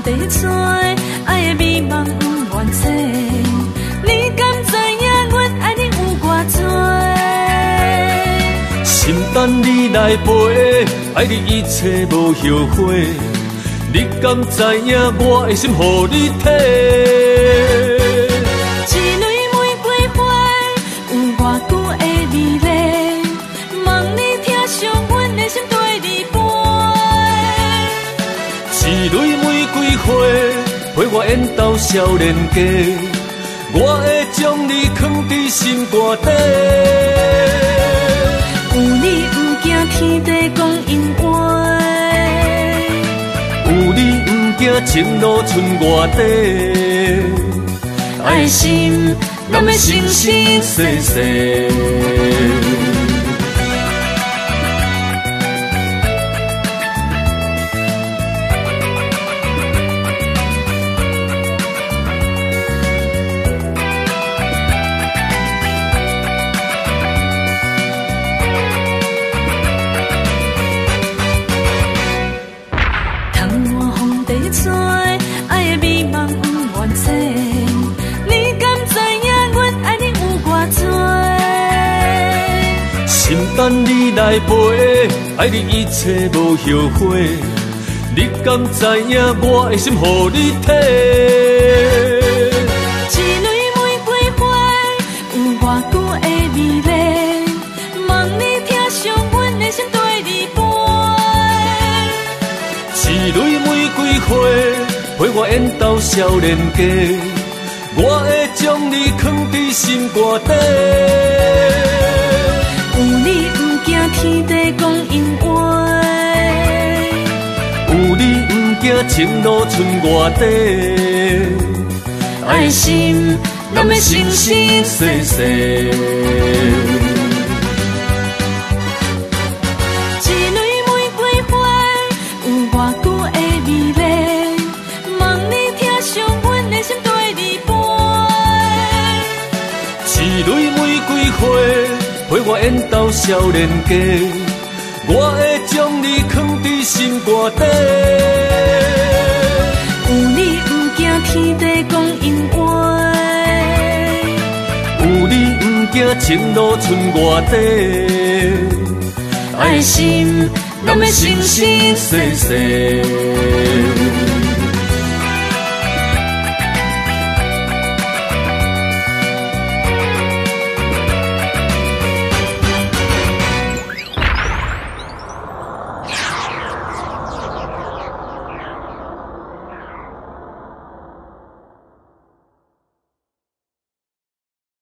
地吹，爱的美梦不愿切。你敢知影阮爱你有偌多？心等你来陪，爱你一切无后悔。你敢知影我的心予你体？一蕊玫瑰花有偌久的美丽，望你听上阮的心对你飞。一蕊玫瑰花陪我演到少年家，我会将你藏伫心肝底。有你不惊天地讲因话，有你不惊情路剩外底。爱心咱要生生世世。等你来陪，爱你一切无后悔。你敢知影我的心予你体？一蕊玫瑰花有偌久的美丽，望你听上阮的心对你飞。一蕊玫瑰花陪我演到少年家，我会将你藏伫心肝底。有你不惊天地讲因话，有你不惊情路剩外底。爱心咱要生生世世。一蕊玫瑰花有偌久的美丽，望你听上阮的心对你飞。一蕊玫瑰花陪我演到少年家，我会将你藏伫心肝底。有你不惊天地讲因话，有你不惊情路剩外底。爱心咱要生生世世。